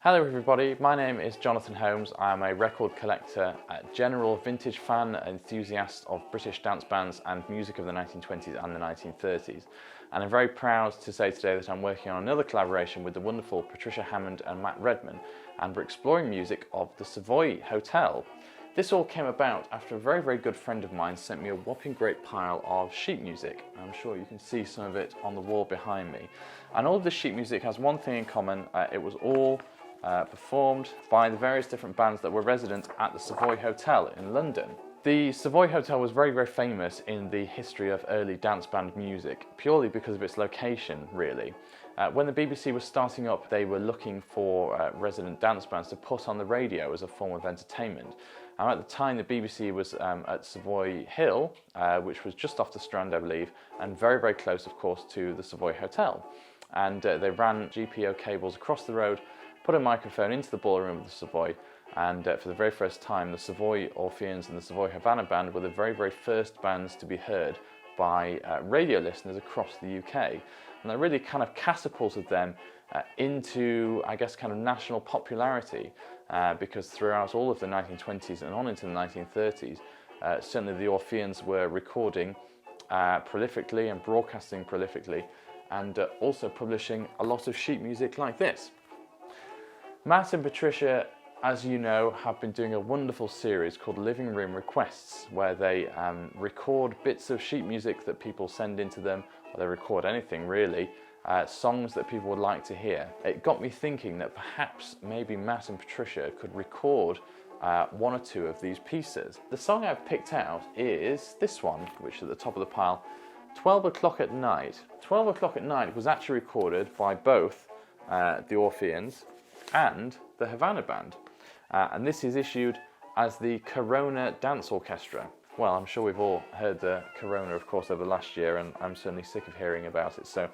Hello everybody, my name is Jonathan Holmes. I am a record collector, general vintage fan, enthusiast of British dance bands and music of the 1920s and the 1930s. And I'm very proud to say today that I'm working on another collaboration with the wonderful Patricia Hammond and Matt Redman, and we're exploring music of the Savoy Hotel. This all came about after a very good friend of mine sent me a whopping great pile of sheet music. I'm sure you can see some of it on the wall behind me. And all of this sheet music has one thing in common. It was all performed by the various different bands that were resident at the Savoy Hotel in London. The Savoy Hotel was very famous in the history of early dance band music, purely because of its location, really. When the BBC was starting up, they were looking for resident dance bands to put on the radio as a form of entertainment. And at the time, the BBC was at Savoy Hill, which was just off the Strand, I believe, and very close, of course, to the Savoy Hotel. And they ran GPO cables across the road, put a microphone into the ballroom of the Savoy, and for the very first time, the Savoy Orpheans and the Savoy Havana Band were the very first bands to be heard by radio listeners across the UK. And that really kind of catapulted them into, I guess, kind of national popularity, because throughout all of the 1920s and on into the 1930s, certainly the Orpheans were recording prolifically and broadcasting prolifically, and also publishing a lot of sheet music like this. Matt and Patricia, as you know, have been doing a wonderful series called Living Room Requests, where they record bits of sheet music that people send into them, or they record anything really, songs that people would like to hear. It got me thinking that perhaps maybe Matt and Patricia could record one or two of these pieces. The song I've picked out is this one, which is at the top of the pile, 12 O'Clock at Night. 12 O'Clock at Night was actually recorded by both the Orpheans and the Havana Band, and this is issued as the Corona Dance Orchestra. Well, I'm sure we've all heard the Corona, of course, over the last year, and I'm certainly sick of hearing about it. So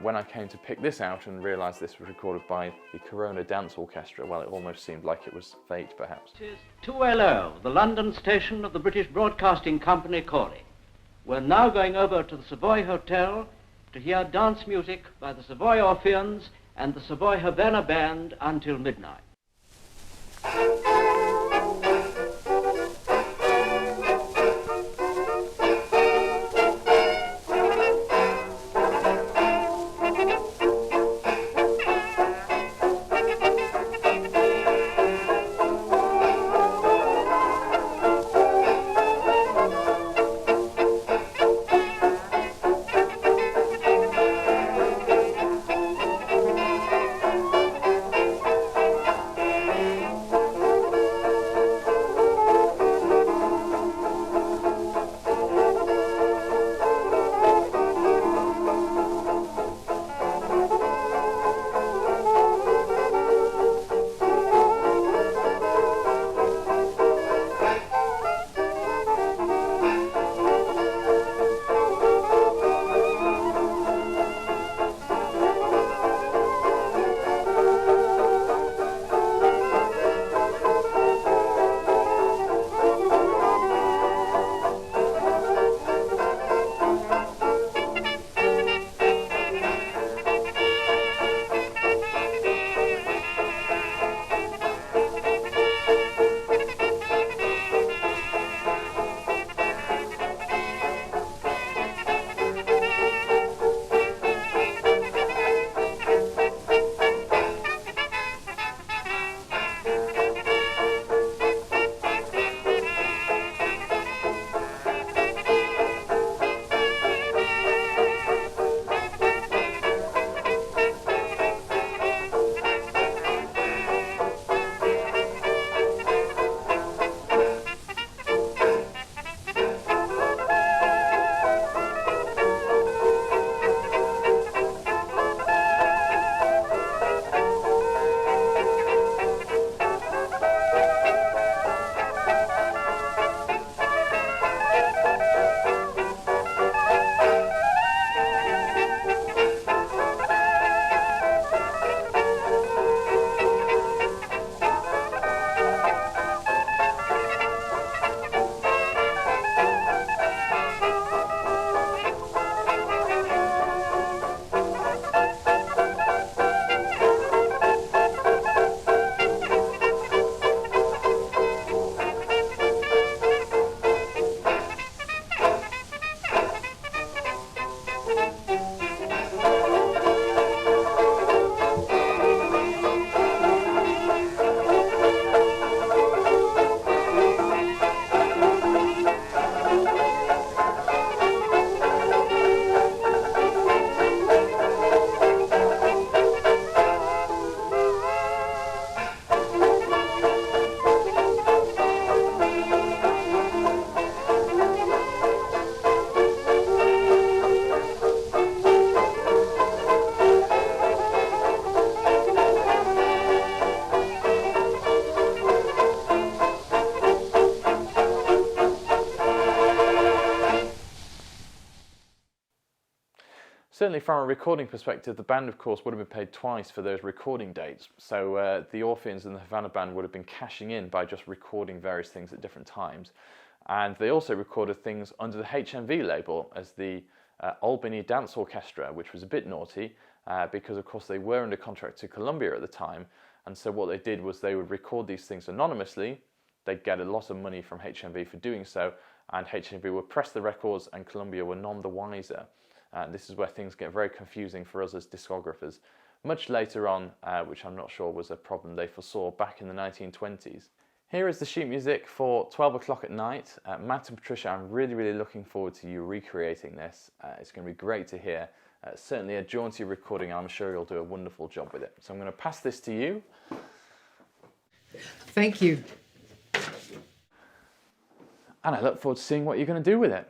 when I came to pick this out and realised this was recorded by the Corona Dance Orchestra, well, it almost seemed like it was fate, perhaps. It is 2LO, the London station of the British Broadcasting Company calling. We're now going over to the Savoy Hotel to hear dance music by the Savoy Orpheans and the Savoy Havana Band until midnight. Certainly from a recording perspective, the band of course would have been paid twice for those recording dates. So the Orpheans and the Havana Band would have been cashing in by just recording various things at different times. And they also recorded things under the HMV label as the Albany Dance Orchestra, which was a bit naughty because of course they were under contract to Columbia at the time. And so what they did was they would record these things anonymously. They'd get a lot of money from HMV for doing so, and HMV would press the records and Columbia were none the wiser. This is where things get very confusing for us as discographers. Much later on, which I'm not sure was a problem they foresaw back in the 1920s. Here is the sheet music for 12 o'clock at night. Matt and Patricia, I'm really looking forward to you recreating this. It's going to be great to hear. Certainly a jaunty recording, I'm sure you'll do a wonderful job with it. So I'm going to pass this to you. Thank you. And I look forward to seeing what you're going to do with it.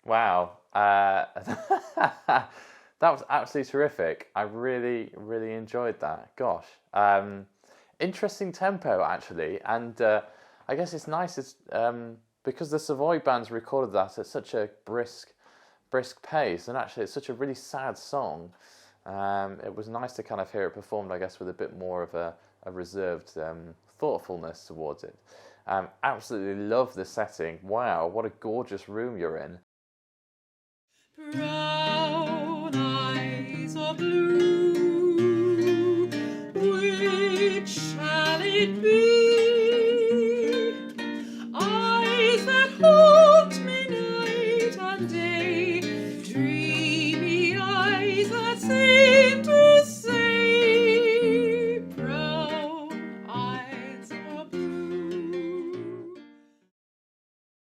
Wow, that was absolutely terrific. I really enjoyed that. Gosh, interesting tempo actually, and I guess it's nice because the Savoy bands recorded that at such a brisk pace, and actually it's such a really sad song. It was nice to kind of hear it performed, I guess, with a bit more of a reserved thoughtfulness towards it. Absolutely love the setting. Wow, what a gorgeous room you're in. Brown eyes of blue, which shall it be?